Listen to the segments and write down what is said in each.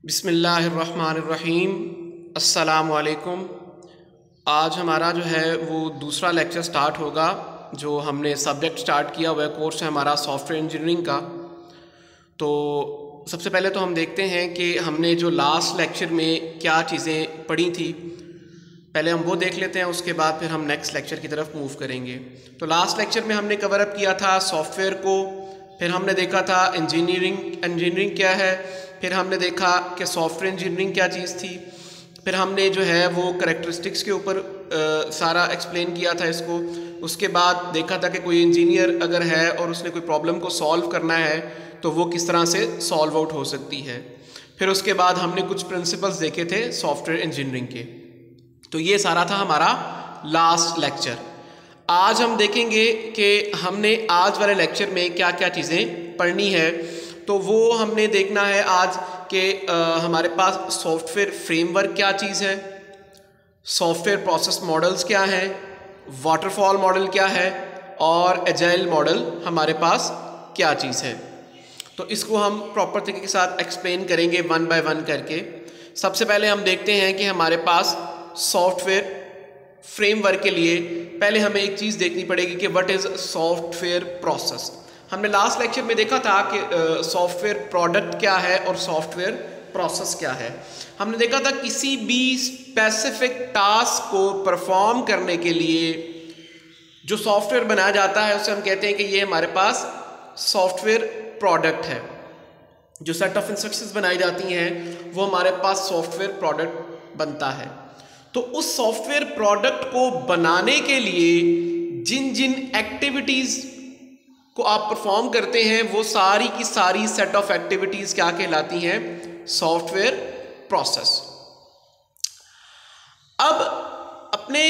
बिस्मिल्लाहिर्रहमानिर्रहीम। अस्सलामुअलैकुम। आज हमारा जो है वो दूसरा लेक्चर स्टार्ट होगा। जो हमने सब्जेक्ट स्टार्ट किया वह कोर्स है हमारा सॉफ्टवेयर इंजीनियरिंग का। तो सबसे पहले तो हम देखते हैं कि हमने जो लास्ट लेक्चर में क्या चीज़ें पढ़ी थी, पहले हम वो देख लेते हैं, उसके बाद फिर हम नेक्स्ट लेक्चर की तरफ मूव करेंगे। तो लास्ट लेक्चर में हमने कवर अप किया था सॉफ्टवेयर को, फिर हमने देखा था इंजीनियरिंग क्या है, फिर हमने देखा कि सॉफ्टवेयर इंजीनियरिंग क्या चीज़ थी, फिर हमने जो है वो करैक्टरिस्टिक्स के ऊपर सारा एक्सप्लेन किया था इसको। उसके बाद देखा था कि कोई इंजीनियर अगर है और उसने कोई प्रॉब्लम को सॉल्व करना है तो वो किस तरह से सॉल्व आउट हो सकती है। फिर उसके बाद हमने कुछ प्रिंसिपल्स देखे थे सॉफ्टवेयर इंजीनियरिंग के। तो ये सारा था हमारा लास्ट लेक्चर। आज हम देखेंगे कि हमने आज वाले लेक्चर में क्या क्या चीज़ें पढ़नी है। तो वो हमने देखना है आज कि हमारे पास सॉफ्टवेयर फ्रेमवर्क क्या चीज़ है, सॉफ्टवेयर प्रोसेस मॉडल्स क्या हैं, वाटरफॉल मॉडल क्या है और एजाइल मॉडल हमारे पास क्या चीज़ है। तो इसको हम प्रॉपर तरीके के साथ एक्सप्लेन करेंगे वन बाय वन करके। सबसे पहले हम देखते हैं कि हमारे पास सॉफ्टवेयर फ्रेमवर्क के लिए पहले हमें एक चीज़ देखनी पड़ेगी कि व्हाट इज़ सॉफ्टवेयर प्रोसेस। हमने लास्ट लेक्चर में देखा था कि सॉफ्टवेयर प्रोडक्ट क्या है और सॉफ्टवेयर प्रोसेस क्या है। हमने देखा था किसी भी स्पेसिफिक टास्क को परफॉर्म करने के लिए जो सॉफ्टवेयर बनाया जाता है उसे हम कहते हैं कि ये हमारे पास सॉफ्टवेयर प्रोडक्ट है। जो सेट ऑफ इंस्ट्रक्शंस बनाई जाती हैं वो हमारे पास सॉफ्टवेयर प्रोडक्ट बनता है। तो उस सॉफ्टवेयर प्रोडक्ट को बनाने के लिए जिन जिन एक्टिविटीज़ को आप परफॉर्म करते हैं वो सारी की सारी सेट ऑफ एक्टिविटीज़ क्या कहलाती हैं, सॉफ्टवेयर प्रोसेस। अब अपने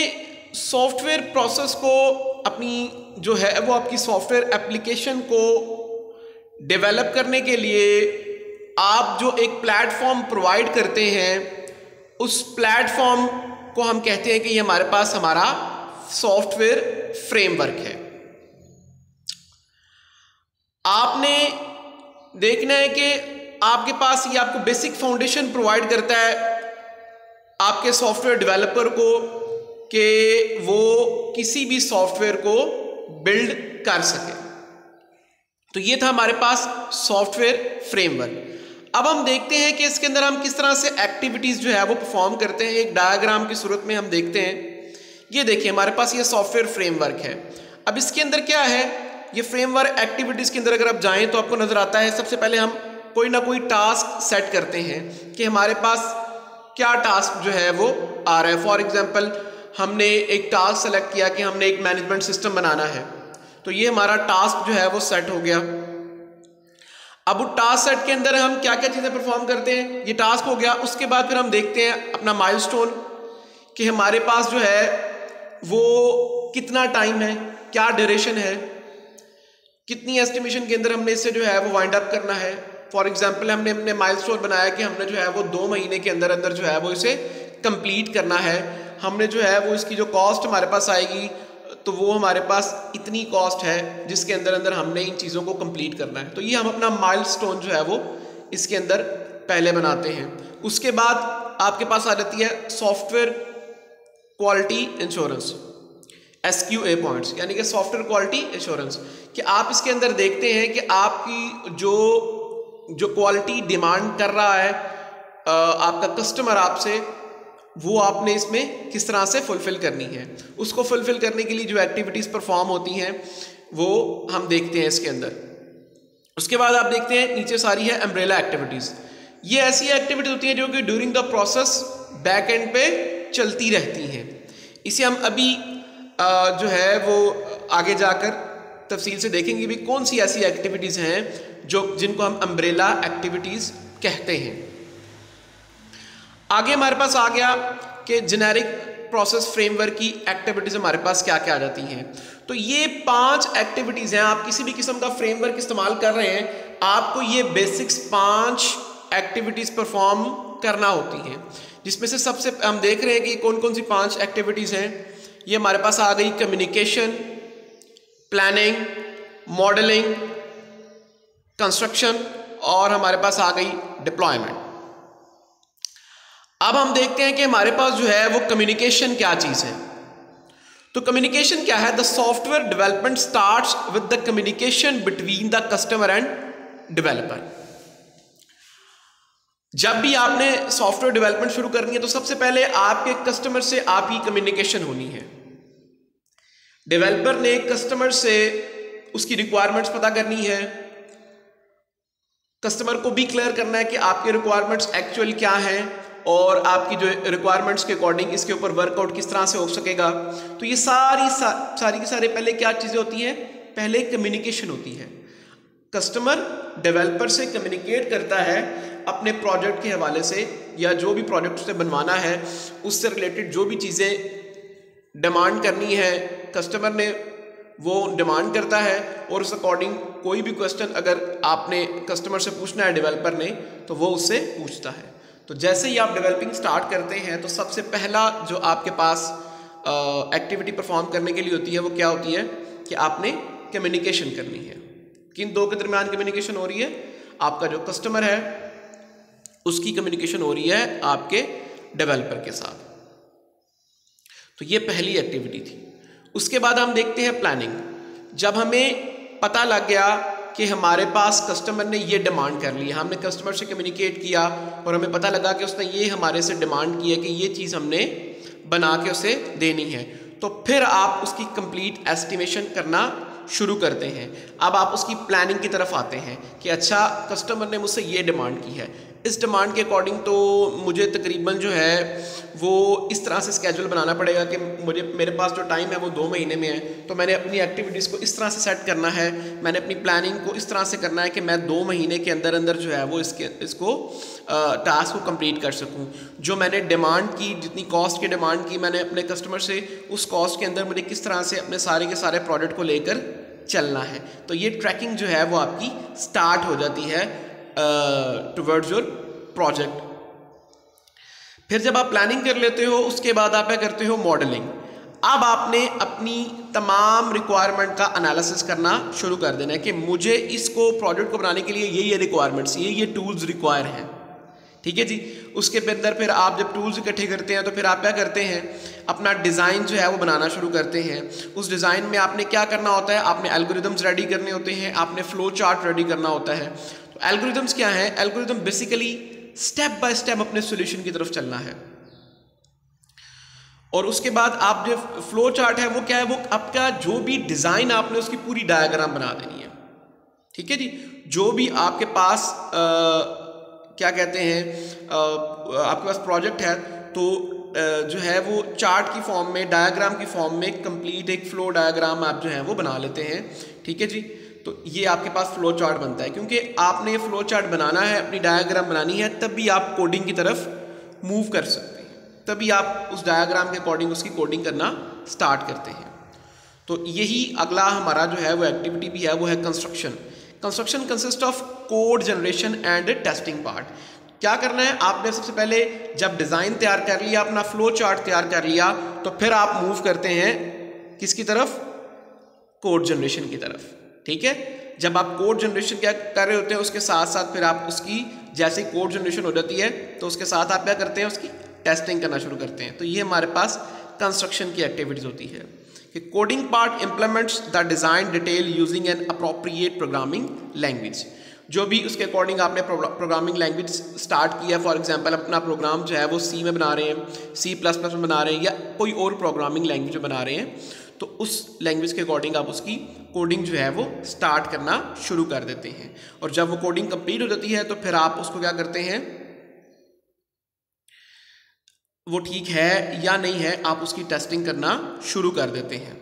सॉफ्टवेयर प्रोसेस को अपनी जो है वो आपकी सॉफ्टवेयर एप्लीकेशन को डेवलप करने के लिए आप जो एक प्लेटफॉर्म प्रोवाइड करते हैं उस प्लेटफॉर्म को हम कहते हैं कि ये हमारे पास हमारा सॉफ्टवेयर फ्रेमवर्क है। आपने देखना है कि आपके पास ये आपको बेसिक फाउंडेशन प्रोवाइड करता है आपके सॉफ्टवेयर डेवलपर को कि वो किसी भी सॉफ्टवेयर को बिल्ड कर सके। तो ये था हमारे पास सॉफ्टवेयर फ्रेमवर्क। अब हम देखते हैं कि इसके अंदर हम किस तरह से एक्टिविटीज़ जो है वो परफॉर्म करते हैं। एक डायग्राम की सूरत में हम देखते हैं। ये देखिए हमारे पास ये सॉफ्टवेयर फ्रेमवर्क है। अब इसके अंदर क्या है, ये फ्रेमवर्क एक्टिविटीज़ के अंदर अगर आप जाएं तो आपको नज़र आता है सबसे पहले हम कोई ना कोई टास्क सेट करते हैं कि हमारे पास क्या टास्क जो है वो आ रहा है। फॉर एग्जाम्पल हमने एक टास्क सेलेक्ट किया कि हमने एक मैनेजमेंट सिस्टम बनाना है, तो ये हमारा टास्क जो है वो सेट हो गया। अब वो टास्क सेट के अंदर हम क्या क्या चीज़ें परफॉर्म करते हैं, ये टास्क हो गया। उसके बाद फिर हम देखते हैं अपना माइलस्टोन कि हमारे पास जो है वो कितना टाइम है, क्या ड्यूरेशन है, कितनी एस्टिमेशन के अंदर हमने इससे जो है वो वाइंड अप करना है। फॉर एग्जांपल हमने माइलस्टोन बनाया कि हमने जो है वो 2 महीने के अंदर अंदर जो है वो इसे कंप्लीट करना है। हमने जो है वो इसकी जो कॉस्ट हमारे पास आएगी तो वो हमारे पास इतनी कॉस्ट है जिसके अंदर अंदर हमने इन चीज़ों को कंप्लीट करना है। तो ये हम अपना माइलस्टोन जो है वो इसके अंदर पहले बनाते हैं। उसके बाद आपके पास आ जाती है software quality insurance, SQA points, यानी कि सॉफ्टवेयर क्वालिटी इंश्योरेंस, कि आप इसके अंदर देखते हैं कि आपकी जो क्वालिटी डिमांड कर रहा है आपका कस्टमर आपसे, वो आपने इसमें किस तरह से फुलफ़िल करनी है। उसको फुलफ़िल करने के लिए जो एक्टिविटीज़ परफॉर्म होती हैं वो हम देखते हैं इसके अंदर। उसके बाद आप देखते हैं नीचे सारी है अम्ब्रेला एक्टिविटीज़। ये ऐसी एक्टिविटीज़ होती हैं जो कि during the process back and पे चलती रहती हैं। इसे हम अभी जो है वो आगे जाकर तफसील से देखेंगे भी कौन सी ऐसी एक्टिविटीज़ हैं जिनको हम अम्ब्रेला एक्टिविटीज़ कहते हैं। आगे हमारे पास आ गया कि जेनेरिक प्रोसेस फ्रेमवर्क की एक्टिविटीज़ हमारे पास क्या क्या आ जाती हैं। तो ये 5 एक्टिविटीज़ हैं। आप किसी भी किस्म का फ्रेमवर्क इस्तेमाल कर रहे हैं, आपको ये बेसिक्स 5 एक्टिविटीज़ परफॉर्म करना होती हैं, जिसमें से सबसे हम देख रहे हैं कि कौन कौन सी 5 एक्टिविटीज़ हैं। ये हमारे पास आ गई कम्युनिकेशन, प्लानिंग, मॉडलिंग, कंस्ट्रक्शन और हमारे पास आ गई डिप्लॉयमेंट। अब हम देखते हैं कि हमारे पास जो है वो कम्युनिकेशन क्या चीज़ है। तो कम्युनिकेशन क्या है? The software development starts with the communication between the customer end developer. जब भी आपने सॉफ्टवेयर डेवलपमेंट शुरू करनी है तो सबसे पहले आपके कस्टमर से आपकी कम्युनिकेशन होनी है। डेवलपर ने कस्टमर से उसकी रिक्वायरमेंट्स पता करनी है, कस्टमर को भी क्लियर करना है कि आपके रिक्वायरमेंट्स एक्चुअल क्या हैं और आपकी जो रिक्वायरमेंट्स के अकॉर्डिंग इसके ऊपर वर्कआउट किस तरह से हो सकेगा। तो ये सारी की सारी पहले क्या चीज़ें होती हैं? पहले कम्युनिकेशन होती है। कस्टमर डेवलपर से कम्युनिकेट करता है अपने प्रोजेक्ट के हवाले से, या जो भी प्रोजेक्ट उसे बनवाना है उससे रिलेटेड जो भी चीज़ें डिमांड करनी है कस्टमर ने वो डिमांड करता है, और उस अकॉर्डिंग कोई भी क्वेश्चन अगर आपने कस्टमर से पूछना है डेवलपर ने तो वो उससे पूछता है। तो जैसे ही आप डेवलपिंग स्टार्ट करते हैं तो सबसे पहला जो आपके पास एक्टिविटी परफॉर्म करने के लिए होती है वो क्या होती है कि आपने कम्युनिकेशन करनी है। किन दो के दरमियान कम्युनिकेशन हो रही है? आपका जो कस्टमर है उसकी कम्युनिकेशन हो रही है आपके डेवलपर के साथ। तो ये पहली एक्टिविटी थी। उसके बाद हम देखते हैं प्लानिंग। जब हमें पता लग गया कि हमारे पास कस्टमर ने ये डिमांड कर ली, हमने कस्टमर से कम्युनिकेट किया और हमें पता लगा कि उसने ये हमारे से डिमांड की है कि ये चीज़ हमने बना के उसे देनी है, तो फिर आप उसकी कंप्लीट एस्टिमेशन करना शुरू करते हैं। अब आप उसकी प्लानिंग की तरफ आते हैं कि अच्छा कस्टमर ने मुझसे ये डिमांड की है, इस डिमांड के अकॉर्डिंग तो मुझे तकरीबन जो है वो इस तरह से स्केड्यूल बनाना पड़ेगा कि मेरे पास जो टाइम है वो 2 महीने में है, तो मैंने अपनी एक्टिविटीज़ को इस तरह से सेट करना है, मैंने अपनी प्लानिंग को इस तरह से करना है कि मैं 2 महीने के अंदर अंदर जो है वो इसको टास्क को कंप्लीट कर सकूं। जो मैंने डिमांड की, जितनी कॉस्ट की डिमांड की मैंने अपने कस्टमर से, उस कॉस्ट के अंदर मुझे किस तरह से अपने सारे के सारे प्रोडक्ट को लेकर चलना है। तो ये ट्रैकिंग जो है वो आपकी स्टार्ट हो जाती है टुवर्ड्स योर प्रोजेक्ट। फिर जब आप प्लानिंग कर लेते हो उसके बाद आप क्या करते हो? मॉडलिंग। अब आपने अपनी तमाम रिक्वायरमेंट का एनालिसिस करना शुरू कर देना है कि मुझे इसको प्रोजेक्ट को बनाने के लिए ये रिक्वायरमेंट्स, ये टूल्स रिक्वायर हैं। ठीक है जी। उसके अंदर फिर आप जब टूल्स इकट्ठे करते हैं तो फिर आप क्या करते हैं? अपना डिज़ाइन जो है वो बनाना शुरू करते हैं। उस डिज़ाइन में आपने क्या करना होता है? आपने एल्गोरिदम्स रेडी करने होते हैं, आपने फ्लो चार्ट रेडी करना होता है। तो एल्गोरिदम्स क्या है? Algorithm basically step by step अपने सॉल्यूशन की तरफ चलना है। और उसके बाद आप जो फ्लो चार्ट है वो क्या है? वो आपका जो भी डिज़ाइन आपने उसकी पूरी डायग्राम बना देनी है। ठीक है जी। जो भी आपके पास क्या कहते हैं आपके पास प्रोजेक्ट है तो जो है वो चार्ट की फॉर्म में, डायग्राम की फॉर्म में कंप्लीट एक फ्लो डायग्राम आप जो है वो बना लेते हैं। ठीक है जी। तो ये आपके पास फ्लो चार्ट बनता है, क्योंकि आपने फ्लो चार्ट बनाना है, अपनी डायग्राम बनानी है, तब भी आप कोडिंग की तरफ मूव कर सकते हैं, तभी आप उस डायग्राम के अकॉर्डिंग उसकी कोडिंग करना स्टार्ट करते हैं। तो यही अगला हमारा जो है वो एक्टिविटी भी है, वो है construction. Construction consist of code generation and testing part. क्या करना है? आपने सबसे पहले जब डिज़ाइन तैयार कर लिया, अपना फ्लो चार्ट तैयार कर लिया, तो फिर आप मूव करते हैं किसकी तरफ? कोड जनरेशन की तरफ। ठीक है। जब आप कोड जनरेशन क्या कर रहे होते हैं उसके साथ साथ फिर आप उसकी जैसे कोड जनरेशन हो जाती है तो उसके साथ आप क्या करते हैं? उसकी टेस्टिंग करना शुरू करते हैं। तो ये हमारे पास कंस्ट्रक्शन की एक्टिविटीज़ होती है कि coding part implements the design detail using an appropriate programming language. जो भी उसके अकॉर्डिंग आपने प्रोग्रामिंग लैंग्वेज स्टार्ट किया, फॉर एग्जांपल अपना प्रोग्राम जो है वो C में बना रहे हैं, C++ में बना रहे हैं, या कोई और प्रोग्रामिंग लैंग्वेज में बना रहे हैं, तो उस लैंग्वेज के अकॉर्डिंग आप उसकी कोडिंग जो है वो स्टार्ट करना शुरू कर देते हैं। और जब वो कोडिंग कंप्लीट हो जाती है तो फिर आप उसको क्या करते हैं? वो ठीक है या नहीं है, आप उसकी टेस्टिंग करना शुरू कर देते हैं।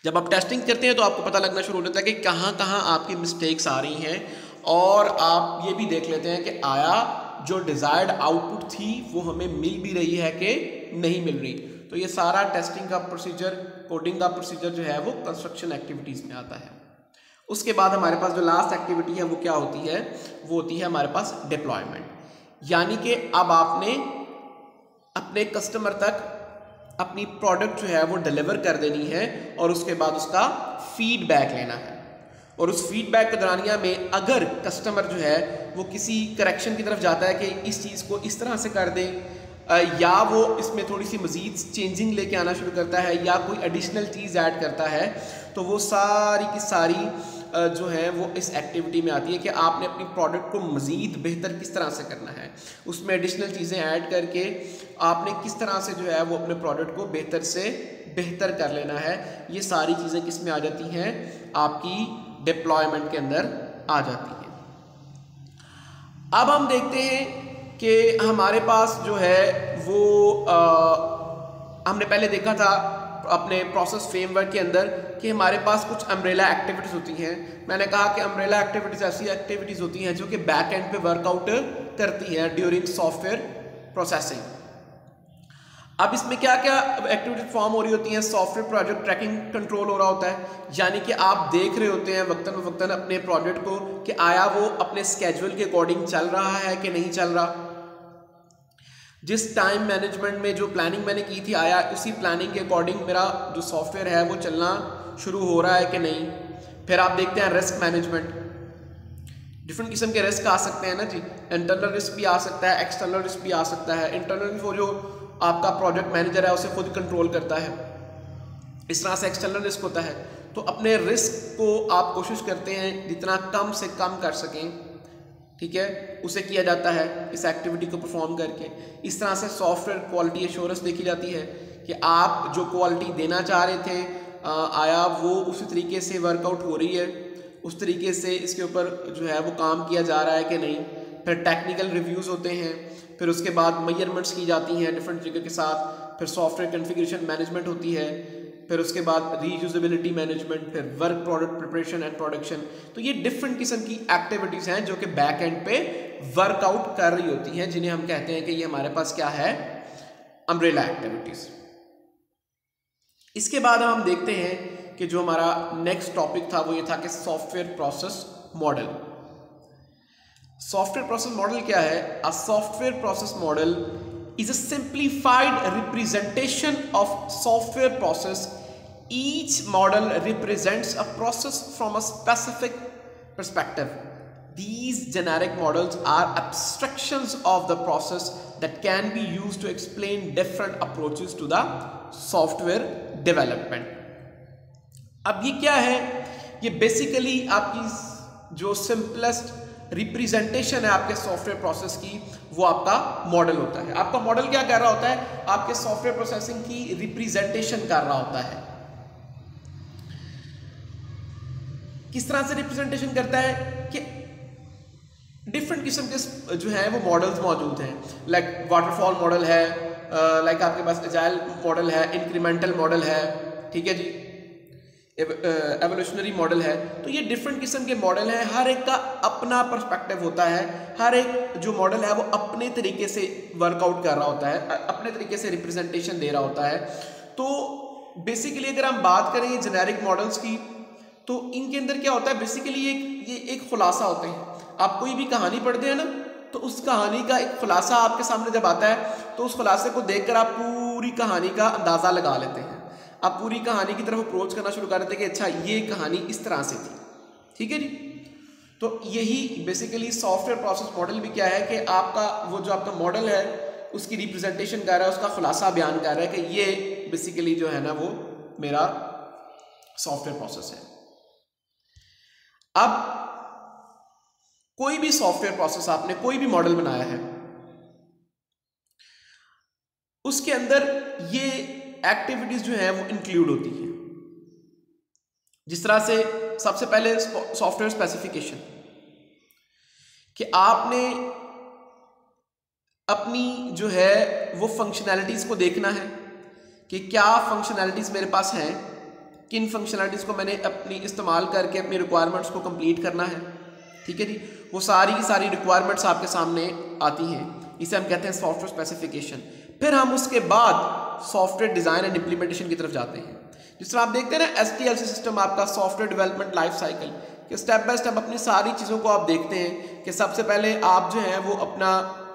जब आप टेस्टिंग करते हैं तो आपको पता लगना शुरू हो जाता है कि कहाँ कहाँ आपकी मिस्टेक्स आ रही हैं, और आप ये भी देख लेते हैं कि आया जो डिज़ायर्ड आउटपुट थी वो हमें मिल भी रही है कि नहीं मिल रही। तो ये सारा टेस्टिंग का प्रोसीजर, कोडिंग का प्रोसीजर जो है वो कंस्ट्रक्शन एक्टिविटीज़ में आता है। उसके बाद हमारे पास जो लास्ट एक्टिविटी है वो क्या होती है? वो होती है हमारे पास डिप्लॉयमेंट। यानी कि अब आपने अपने कस्टमर तक अपनी प्रोडक्ट जो है वो डिलीवर कर देनी है और उसके बाद उसका फीडबैक लेना है। और उस फीडबैक के दौरानिया में अगर कस्टमर जो है वो किसी करेक्शन की तरफ जाता है कि इस चीज़ को इस तरह से कर दें, या वो इसमें थोड़ी सी मज़ीद चेंजिंग लेके आना शुरू करता है या कोई एडिशनल चीज़ ऐड करता है, तो वो सारी की सारी जो है वो इस एक्टिविटी में आती है कि आपने अपनी प्रोडक्ट को मज़ीद बेहतर किस तरह से करना है, उसमें एडिशनल चीज़ें ऐड करके आपने किस तरह से जो है वो अपने प्रोडक्ट को बेहतर से बेहतर कर लेना है। ये सारी चीज़ें किस में आ जाती हैं, आपकी डिप्लॉयमेंट के अंदर आ जाती हैं। अब हम देखते हैं कि हमारे पास जो है वो हमने पहले देखा था अपने प्रोसेस फ्रेमवर्क के अंदर कि हमारे पास कुछ अम्ब्रेला एक्टिविटीज़ होती हैं। मैंने कहा कि अम्ब्रेला एक्टिविटीज़ ऐसी एक्टिविटीज़ होती हैं जो कि बैक एंड पे वर्कआउट करती हैं ड्यूरिंग सॉफ्टवेयर प्रोसेसिंग। अब इसमें क्या क्या एक्टिविटीज फॉर्म हो रही होती हैं, सॉफ्टवेयर प्रोजेक्ट ट्रैकिंग कंट्रोल हो रहा होता है, यानी कि आप देख रहे होते हैं वक्तन वक्तन अपने प्रोजेक्ट को कि आया वो अपने स्केड्यूल के अकॉर्डिंग चल रहा है कि नहीं चल रहा। जिस टाइम मैनेजमेंट में जो प्लानिंग मैंने की थी, आया उसी प्लानिंग के अकॉर्डिंग मेरा जो सॉफ्टवेयर है वो चलना शुरू हो रहा है कि नहीं। फिर आप देखते हैं रिस्क मैनेजमेंट, डिफरेंट किस्म के रिस्क आ सकते हैं ना जी, इंटरनल रिस्क भी आ सकता है, एक्सटर्नल रिस्क भी आ सकता है। इंटरनल वो जो आपका प्रोजेक्ट मैनेजर है उसे खुद कंट्रोल करता है, इस तरह से एक्सटर्नल रिस्क होता है। तो अपने रिस्क को आप कोशिश करते हैं जितना कम से कम कर सकें, ठीक है, उसे किया जाता है इस एक्टिविटी को परफॉर्म करके। इस तरह से सॉफ्टवेयर क्वालिटी एश्योरेंस देखी जाती है कि आप जो क्वालिटी देना चाह रहे थे आया वो उसी तरीके से वर्कआउट हो रही है, उस तरीके से इसके ऊपर जो है वो काम किया जा रहा है कि नहीं। फिर टेक्निकल रिव्यूज़ होते हैं, फिर उसके बाद मेजरमेंट्स की जाती हैं डिफरेंट तरीके के साथ, फिर सॉफ्टवेयर कॉन्फ़िगरेशन मैनेजमेंट होती है, फिर उसके बाद रीयूजेबिलिटी मैनेजमेंट, फिर work product preparation and production. तो ये डिफरेंट किस्म की एक्टिविटीज़ हैं जो कि बैक एंड पे वर्कआउट कर रही होती हैं, जिन्हें हम कहते हैं कि ये हमारे पास क्या है, अम्ब्रेला एक्टिविटीज़। इसके बाद हम देखते हैं कि जो हमारा नेक्स्ट टॉपिक था वो ये था कि software process model. Software process model क्या है? A software process model is a simplified representation of software process. Each model represents a process from a specific perspective. These generic models are abstractions of the process that can be used to explain different approaches to the software development. अब ये क्या है? ये basically आपकी जो simplest representation है आपके software process की, वो आपका मॉडल होता है। आपका मॉडल क्या कर रहा होता है? आपके सॉफ्टवेयर प्रोसेसिंग की रिप्रेजेंटेशन कर रहा होता है। किस तरह से रिप्रेजेंटेशन करता है कि डिफरेंट किस्म के जो है वो मॉडल्स मौजूद हैं, लाइक वाटरफॉल मॉडल है, लाइक आपके पास एजाइल मॉडल है, इंक्रीमेंटल मॉडल है, ठीक है जी, एवोल्यूशनरी मॉडल है। तो ये डिफरेंट किस्म के मॉडल हैं, हर एक का अपना पर्सपेक्टिव होता है, हर एक जो मॉडल है वो अपने तरीके से वर्कआउट कर रहा होता है, अपने तरीके से रिप्रेजेंटेशन दे रहा होता है। तो बेसिकली अगर हम बात करें जेनेरिक मॉडल्स की, तो इनके अंदर क्या होता है, बेसिकली ये एक खुलासा होते हैं। आप कोई भी कहानी पढ़ते हैं ना, तो उस कहानी का एक खुलासा आपके सामने जब आता है तो उस खुलासे को देखकर आप पूरी कहानी का अंदाज़ा लगा लेते हैं, आप पूरी कहानी की तरफ अप्रोच करना शुरू कर देते हैं कि अच्छा ये कहानी इस तरह से थी, ठीक है जी। तो यही बेसिकली सॉफ्टवेयर प्रोसेस मॉडल भी क्या है कि आपका वो जो आपका मॉडल है उसकी रिप्रेजेंटेशन कर रहा है, उसका खुलासा बयान कर रहा है कि ये बेसिकली जो है ना वो मेरा सॉफ्टवेयर प्रोसेस है। अब कोई भी सॉफ्टवेयर प्रोसेस आपने कोई भी मॉडल बनाया है, उसके अंदर ये एक्टिविटीज जो है वो इंक्लूड होती है। जिस तरह से सबसे पहले सॉफ्टवेयर स्पेसिफिकेशन, कि आपने अपनी जो है वो फंक्शनैलिटीज को देखना है कि क्या फंक्शनैलिटीज मेरे पास हैं, किन फंक्शनैलिटीज को मैंने अपनी इस्तेमाल करके अपनी रिक्वायरमेंट्स को कंप्लीट करना है, ठीक है जी। वो सारी की सारी रिक्वायरमेंट्स आपके सामने आती हैं, इसे हम कहते हैं सॉफ्टवेयर स्पेसिफिकेशन। फिर हम उसके बाद सॉफ्टवेयर डिज़ाइन एंड इम्प्लीमेंटेशन की तरफ जाते हैं। जिस तरह आप देखते हैं ना SDLC सिस्टम, आपका सॉफ्टवेयर डेवलपमेंट लाइफ साइकिल, कि स्टेप बाय स्टेप अपनी सारी चीज़ों को आप देखते हैं कि सबसे पहले आप जो है वो अपना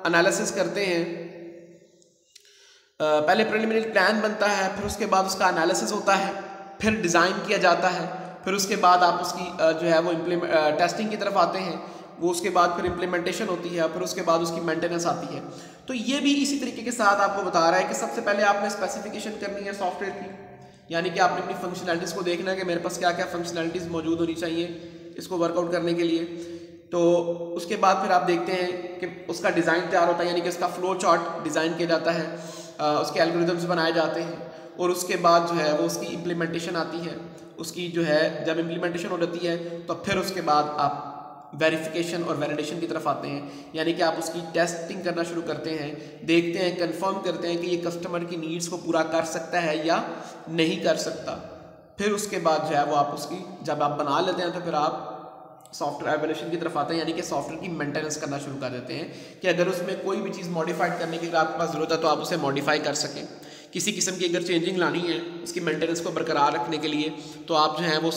एनालिसिस करते हैं, पहले प्रिलिमिनरी प्लान बनता है, फिर उसके बाद उसका एनालिसिस होता है, फिर डिज़ाइन किया जाता है, फिर उसके बाद आप उसकी जो है वो टेस्टिंग की तरफ आते हैं, वो उसके बाद फिर इम्प्लीमेंटेशन होती है, फिर उसके बाद उसकी मेंटेनेंस आती है। तो ये भी इसी तरीके के साथ आपको बता रहा है कि सबसे पहले आपने स्पेसिफिकेशन करनी है सॉफ्टवेयर की, यानी कि आपने अपनी फंक्शनैलिटीज़ को देखना है कि मेरे पास क्या क्या फंक्शनैलिटीज़ मौजूद होनी चाहिए इसको वर्कआउट करने के लिए। तो उसके बाद फिर आप देखते हैं कि उसका डिज़ाइन तैयार होता है, यानी कि उसका फ्लो चार्ट डिज़ाइन किया जाता है, उसके एल्गोरिथम्स बनाए जाते हैं, और उसके बाद जो है वो उसकी इम्प्लीमेंटेशन आती है। उसकी जो है जब इम्प्लीमेंटेशन हो जाती है तो फिर उसके बाद आप वेरिफिकेशन और वैलिडेशन की तरफ आते हैं, यानी कि आप उसकी टेस्टिंग करना शुरू करते हैं, देखते हैं, कंफर्म करते हैं कि ये कस्टमर की नीड्स को पूरा कर सकता है या नहीं कर सकता। फिर उसके बाद जो है वो आप उसकी जब आप बना लेते हैं तो फिर आप सॉफ्टवेयर एवोल्यूशन की तरफ आते हैं, यानी कि सॉफ्टवेयर की मेंटेनेंस करना शुरू कर देते हैं कि अगर उसमें कोई भी चीज़ मॉडिफाइड करने की अगर आपके पास ज़रूरत है तो आप उसे मॉडिफाई कर सकें। किसी किस्म की अगर चेंजिंग लानी है उसकी मेंटेनेंस को बरकरार रखने के लिए तो आप जो है वो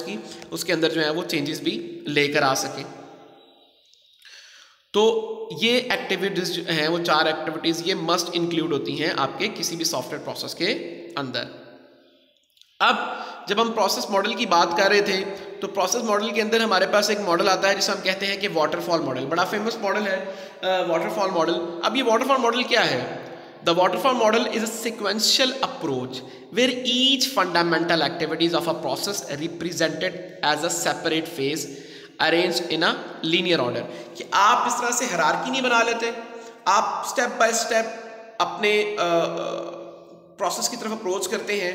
उसके अंदर जो है वो चेंजेस भी लेकर आ सकें। तो ये एक्टिविटीज़ जो हैं वो 4 एक्टिविटीज़ ये मस्ट इंक्लूड होती हैं आपके किसी भी सॉफ्टवेयर प्रोसेस के अंदर। अब जब हम प्रोसेस मॉडल की बात कर रहे थे तो प्रोसेस मॉडल के अंदर हमारे पास एक मॉडल आता है जिसे हम कहते हैं कि वाटरफॉल मॉडल। बड़ा फेमस मॉडल है वाटरफॉल मॉडल। अब ये वाटरफॉल मॉडल क्या है? The waterfall model is a sequential approach where each fundamental activities of a process represented as a separate phase arrange in a linear order. कि आप इस तरह से हायरार्की नहीं बना लेते, आप स्टेप बाय स्टेप अपने प्रोसेस की तरफ अप्रोच करते हैं।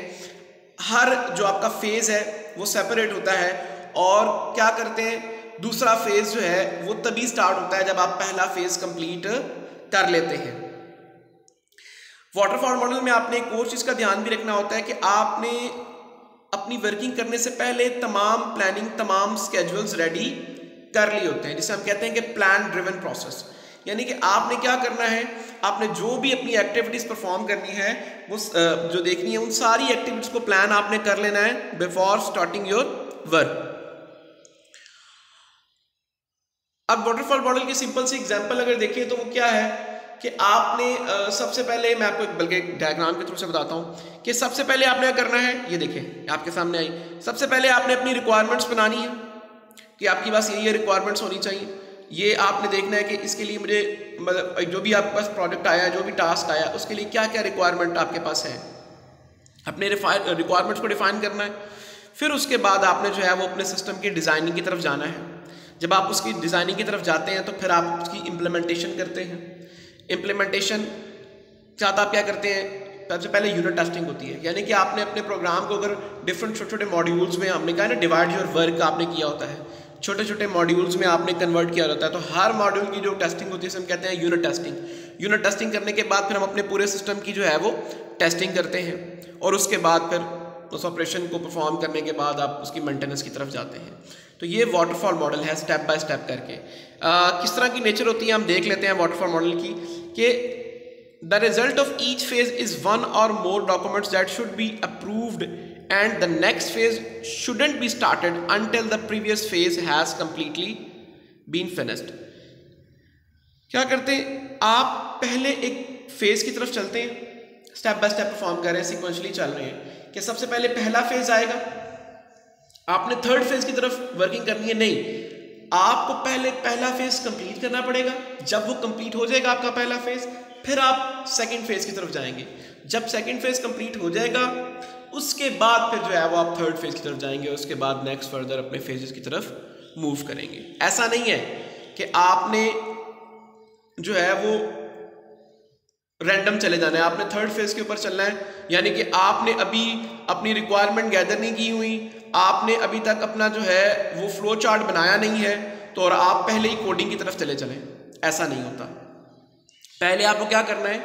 हर जो आपका फेज़ है वो सेपरेट होता है, और क्या करते हैं, दूसरा फेज़ जो है वो तभी स्टार्ट होता है जब आप पहला फेज़ कंप्लीट कर लेते हैं। वाटरफॉल मॉडल में आपने एक और चीज़ का ध्यान भी रखना होता है कि आपने अपनी वर्किंग करने से पहले तमाम प्लानिंग, तमाम स्केड्यूल्स रेडी कर लिए होते हैं, जिसे हम कहते हैं कि प्लान ड्रिवन प्रोसेस। यानी कि आपने क्या करना है, आपने जो भी अपनी एक्टिविटीज़ परफॉर्म करनी है वो जो देखनी है उन सारी एक्टिविटीज़ को प्लान आपने कर लेना है बिफोर स्टार्टिंग योर वर्क। अब वाटरफॉल मॉडल की सिंपल सी एग्जांपल अगर देखिए तो वो क्या है कि आपने सबसे पहले मैं आपको बल्कि डायग्राम के थ्रू से बताता हूँ कि सबसे पहले आपने क्या करना है। ये देखिए आपके सामने आई, सबसे पहले आपने अपनी रिक्वायरमेंट्स बनानी है कि आपके पास ये रिक्वायरमेंट्स होनी चाहिए। ये आपने देखना है कि इसके लिए मुझे मतलब जो भी आपके पास प्रोडक्ट आया, जो भी टास्क आया, उसके लिए क्या क्या रिक्वायरमेंट आपके पास है, अपने रिक्वायरमेंट्स को डिफाइन करना है। फिर उसके बाद आपने जो है वो अपने सिस्टम की डिज़ाइनिंग की तरफ जाना है। जब आप उसकी डिज़ाइनिंग की तरफ जाते हैं तो फिर आप उसकी इम्प्लीमेंटेशन करते हैं। इम्प्लीमेंटेशन साथ आप क्या करते हैं, सबसे पहले यूनिट टेस्टिंग होती है, यानी कि आपने अपने प्रोग्राम को अगर डिफरेंट छोटे छोटे मॉड्यूल्स में, हमने कहा ना डिवाइड योर वर्क आपने किया होता है, छोटे छोटे मॉड्यूल्स में आपने कन्वर्ट किया होता है, तो हर मॉड्यूल की जो टेस्टिंग होती है हम कहते हैं यूनिट टेस्टिंग। यूनिट टेस्टिंग करने के बाद फिर हम अपने पूरे सिस्टम की जो है वो टेस्टिंग करते हैं, और उसके बाद फिर उस ऑपरेशन को परफॉर्म करने के बाद आप उसकी मेंटेनेंस की तरफ जाते हैं। तो ये वाटरफॉल मॉडल है, स्टेप बाय स्टेप करके। किस तरह की नेचर होती है हम देख लेते हैं वाटरफॉल मॉडल की, कि the result of each phase is one or more documents that should be approved and the next phase shouldn't be started until the previous phase has completely been finished। क्या करते हैं, आप पहले एक phase की तरफ चलते हैं, स्टेप बाय स्टेप परफॉर्म कर रहे हैं, सिक्वेंशली चल रहे हैं कि सबसे पहले पहला फेज आएगा, आपने थर्ड फेज की तरफ वर्किंग करनी है। नहीं, आपको पहले पहला फेज कंप्लीट करना पड़ेगा। जब वो कंप्लीट हो जाएगा आपका पहला फेज, फिर आप सेकंड फेज की तरफ जाएंगे। जब सेकंड फेज कंप्लीट हो जाएगा उसके बाद फिर जो है वो आप थर्ड फेज की तरफ जाएंगे, उसके बाद नेक्स्ट फर्दर अपने फेजेस की तरफ मूव करेंगे। ऐसा नहीं है कि आपने जो है वो रैंडम चले जाना है, आपने थर्ड फेज के ऊपर चलना है, यानी कि आपने अभी अपनी रिक्वायरमेंट गैदर नहीं की हुई, आपने अभी तक अपना जो है वो फ्लो चार्ट बनाया नहीं है, तो और आप पहले ही कोडिंग की तरफ चले चलें, ऐसा नहीं होता। पहले आपको क्या करना है,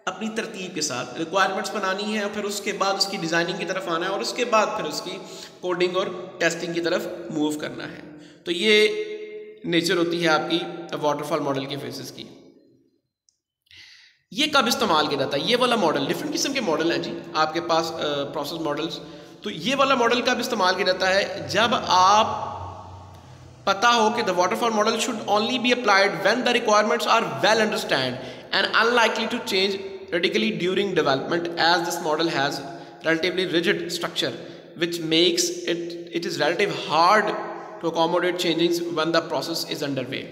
अपनी तरतीब के साथ रिक्वायरमेंट्स बनानी है, फिर उसके बाद उसकी डिज़ाइनिंग की तरफ आना है, और उसके बाद फिर उसकी कोडिंग और टेस्टिंग की तरफ मूव करना है। तो ये नेचर होती है आपकी वाटरफॉल मॉडल के फेजेस की। ये कब इस्तेमाल किया जाता है, ये वाला मॉडल, डिफरेंट किस्म के मॉडल हैं जी आपके पास प्रोसेस मॉडल्स। तो ये वाला मॉडल कब इस्तेमाल किया जाता है, जब आप पता हो कि the waterfall model should only be applied when the requirements are well understand and unlikely to change radically during development, as this model has relatively rigid structure which makes it is relative hard to accommodate changes when the process is underway।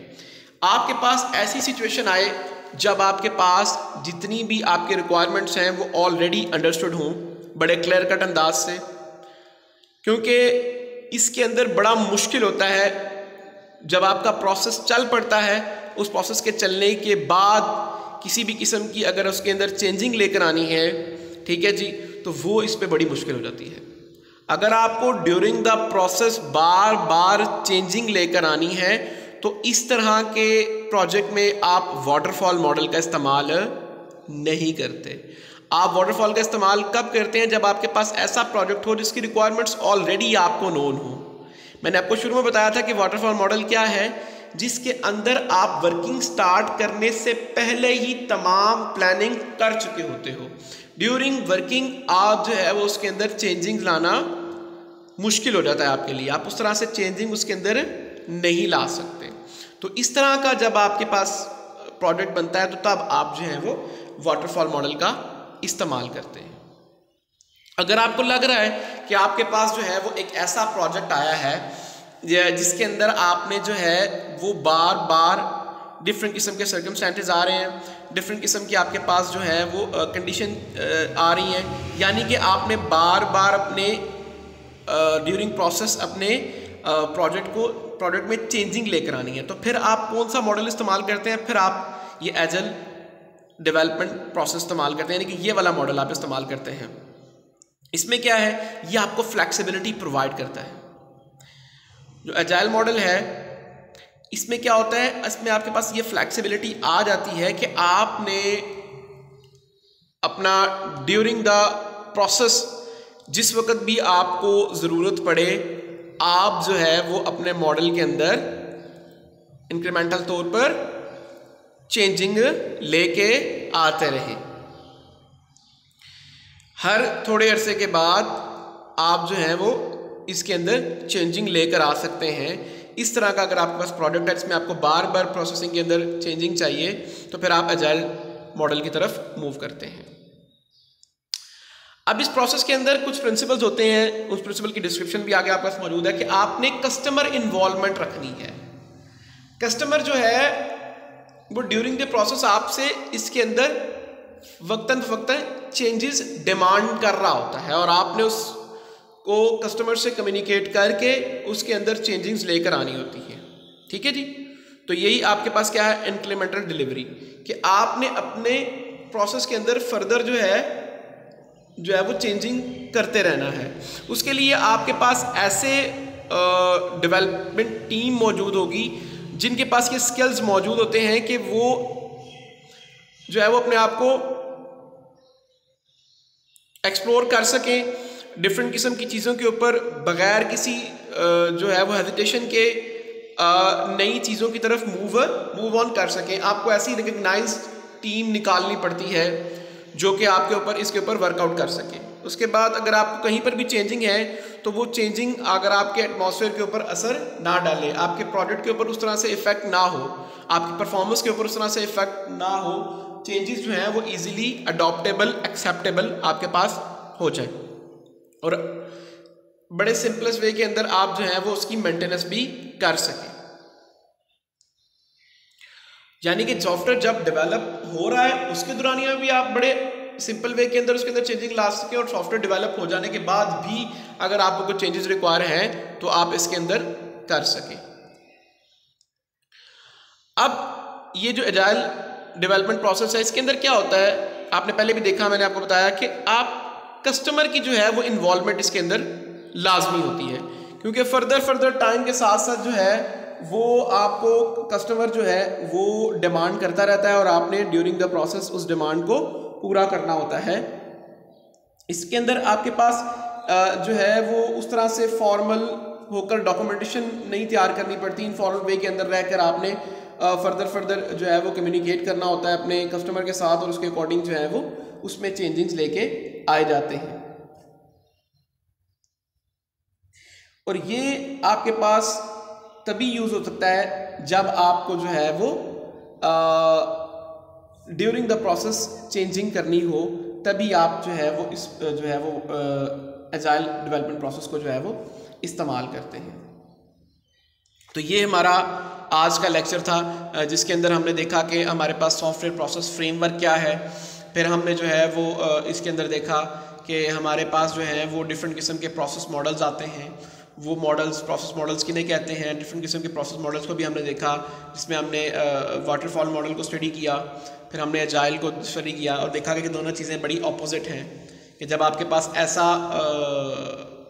आपके पास ऐसी situation आए जब आपके पास जितनी भी आपके requirements हैं वो ऑलरेडी अंडरस्टूड हों बड़े क्लियर कट अंदाज से, क्योंकि इसके अंदर बड़ा मुश्किल होता है जब आपका प्रोसेस चल पड़ता है, उस प्रोसेस के चलने के बाद किसी भी किस्म की अगर उसके अंदर चेंजिंग लेकर आनी है, ठीक है जी, तो वो इस पे बड़ी मुश्किल हो जाती है। अगर आपको during the process bar bar changing लेकर आनी है तो इस तरह के प्रोजेक्ट में आप वाटरफॉल मॉडल का इस्तेमाल नहीं करते। आप वाटरफॉल का इस्तेमाल कब करते हैं? जब आपके पास ऐसा प्रोजेक्ट हो जिसकी रिक्वायरमेंट्स ऑलरेडी आपको नोन हो। मैंने आपको शुरू में बताया था कि वाटरफॉल मॉडल क्या है, जिसके अंदर आप वर्किंग स्टार्ट करने से पहले ही तमाम प्लानिंग कर चुके होते हो। ड्यूरिंग वर्किंग आप जो है वो उसके अंदर चेंजिंग लाना मुश्किल हो जाता है आपके लिए, आप उस तरह से चेंजिंग उसके अंदर नहीं ला सकते। तो इस तरह का जब आपके पास प्रोडक्ट बनता है तो तब आप जो है वो वाटरफॉल मॉडल का इस्तेमाल करते हैं। अगर आपको लग रहा है कि आपके पास जो है वो एक ऐसा प्रोजेक्ट आया है जिसके अंदर आपने जो है वो बार बार डिफरेंट किस्म के सर्कमस्टेंसेस आ रहे हैं, डिफरेंट किस्म की आपके पास जो है वो कंडीशन आ रही हैं, यानी कि आपने बार बार अपने ड्यूरिंग प्रोसेस अपने प्रोडक्ट में चेंजिंग लेकर आनी है, तो फिर आप कौन सा मॉडल इस्तेमाल करते हैं? फिर आप ये एजाइल डेवलपमेंट प्रोसेस इस्तेमाल करते हैं, यानी कि ये वाला मॉडल आप इस्तेमाल करते हैं। इसमें क्या है, ये आपको फ्लैक्सिबिलिटी प्रोवाइड करता है। जो एजाइल मॉडल है इसमें क्या होता है, इसमें आपके पास ये फ्लैक्सिबिलिटी आ जाती है कि आपने अपना ड्यूरिंग द प्रोसेस जिस वक्त भी आपको ज़रूरत पड़े आप जो है वो अपने मॉडल के अंदर इंक्रीमेंटल तौर पर चेंजिंग लेके आते रहे। हर थोड़े अरसे के बाद आप जो है वो इसके अंदर चेंजिंग लेकर आ सकते हैं। इस तरह का अगर आपके पास प्रोडक्ट है जिसमें आपको बार बार प्रोसेसिंग के अंदर चेंजिंग चाहिए तो फिर आप एजाइल मॉडल की तरफ मूव करते हैं। अब इस प्रोसेस के अंदर कुछ प्रिंसिपल्स होते हैं, उस प्रिंसिपल की डिस्क्रिप्शन भी आगे आपके पास मौजूद है कि आपने कस्टमर इन्वॉल्वमेंट रखनी है। कस्टमर जो है वो ड्यूरिंग द प्रोसेस आपसे इसके अंदर वक्तन फवक्तन चेंजेस डिमांड कर रहा होता है और आपने उसको कस्टमर से कम्युनिकेट करके उसके अंदर चेंजिंग्स लेकर आनी होती है। ठीक है जी, तो यही आपके पास क्या है, इंक्रीमेंटल डिलीवरी, कि आपने अपने प्रोसेस के अंदर फर्दर जो है वो चेंजिंग करते रहना है। उसके लिए आपके पास ऐसे डेवलपमेंट टीम मौजूद होगी जिनके पास ये स्किल्स मौजूद होते हैं कि वो जो है वो अपने आप को एक्सप्लोर कर सकें, डिफरेंट किस्म की चीज़ों के ऊपर बगैर किसी जो है वो हेजिटेशन के नई चीज़ों की तरफ मूव ऑन कर सकें। आपको ऐसी रिकग्नाइज्ड टीम निकालनी पड़ती है जो कि आपके ऊपर इसके ऊपर वर्कआउट कर सके। उसके बाद अगर आपको कहीं पर भी चेंजिंग है तो वो चेंजिंग अगर आपके एटमॉस्फेयर के ऊपर असर ना डाले, आपके प्रोडक्ट के ऊपर उस तरह से इफेक्ट ना हो, आपकी परफॉर्मेंस के ऊपर उस तरह से इफेक्ट ना हो, चेंजेस जो हैं वो इजीली अडॉप्टेबल, एक्सेप्टेबल आपके पास हो जाए और बड़े सिंपलेस्ट वे के अंदर आप जो है वो उसकी मेंटेनेंस भी कर सकें। यानी कि सॉफ्टवेयर जब डेवलप हो रहा है उसके दौरानिया भी आप बड़े सिंपल वे के अंदर उसके अंदर चेंजिंग ला सकें और सॉफ्टवेयर डेवलप हो जाने के बाद भी अगर आपको कुछ चेंजेस रिक्वायर हैं तो आप इसके अंदर कर सकें। अब ये जो एजाइल डेवलपमेंट प्रोसेस है इसके अंदर क्या होता है, आपने पहले भी देखा, मैंने आपको बताया कि आप कस्टमर की जो है वो इन्वॉल्वमेंट इसके अंदर लाजमी होती है, क्योंकि फर्दर टाइम के साथ साथ जो है वो आपको कस्टमर जो है वो डिमांड करता रहता है और आपने ड्यूरिंग द प्रोसेस उस डिमांड को पूरा करना होता है। इसके अंदर आपके पास जो है वो उस तरह से फॉर्मल होकर डॉक्यूमेंटेशन नहीं तैयार करनी पड़ती, इनफॉर्मल वे के अंदर रहकर आपने फर्दर जो है वो कम्युनिकेट करना होता है अपने कस्टमर के साथ और उसके अकॉर्डिंग जो है वो उसमें चेंजिंग्स लेके आए जाते हैं। और ये आपके पास तभी यूज़ हो सकता है जब आपको जो है वो ड्यूरिंग द प्रोसेस चेंजिंग करनी हो, तभी आप जो है वो इस जो है वो एजाइल डेवलपमेंट प्रोसेस को जो है वो इस्तेमाल करते हैं। तो ये हमारा आज का लेक्चर था जिसके अंदर हमने देखा कि हमारे पास सॉफ्टवेयर प्रोसेस फ्रेमवर्क क्या है। फिर हमने जो है वो इसके अंदर देखा कि हमारे पास जो है वो डिफरेंट किस्म के प्रोसेस मॉडल्स आते हैं। वो मॉडल्स, प्रोसेस मॉडल्स किन्हें कहते हैं, डिफरेंट किस्म के प्रोसेस मॉडल्स को भी हमने देखा, जिसमें हमने वाटरफॉल मॉडल को स्टडी किया, फिर हमने एजाइल को स्टडी किया और देखा कि दोनों चीज़ें बड़ी ऑपोजिट हैं। कि जब आपके पास ऐसा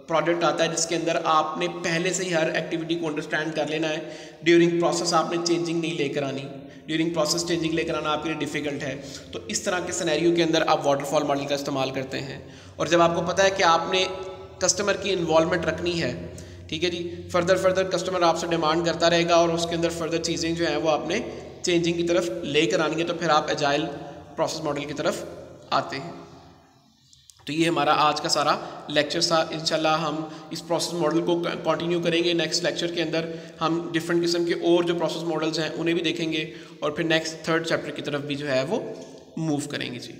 प्रोडक्ट आता है जिसके अंदर आपने पहले से ही हर एक्टिविटी को अंडरस्टैंड कर लेना है, ड्यूरिंग प्रोसेस आपने चेंजिंग नहीं लेकर आनी, ड्यूरिंग प्रोसेस चेंजिंग लेकर आना आपके लिए डिफ़िकल्ट है, तो इस तरह के सिनेरियो के अंदर आप वाटरफॉल मॉडल का इस्तेमाल करते हैं। और जब आपको पता है कि आपने कस्टमर की इन्वॉल्वमेंट रखनी है, ठीक है जी, फर्दर कस्टमर आपसे डिमांड करता रहेगा और उसके अंदर फर्दर चीज़ें जो हैं वो आपने चेंजिंग की तरफ लेकर आनी है, तो फिर आप एजाइल प्रोसेस मॉडल की तरफ आते हैं। तो ये हमारा आज का सारा लेक्चर था। इंशाल्लाह हम इस प्रोसेस मॉडल को कंटिन्यू करेंगे। नेक्स्ट लेक्चर के अंदर हम डिफरेंट किस्म के और जो प्रोसेस मॉडल्स हैं उन्हें भी देखेंगे और फिर नेक्स्ट 3rd चैप्टर की तरफ भी जो है वो मूव करेंगे जी।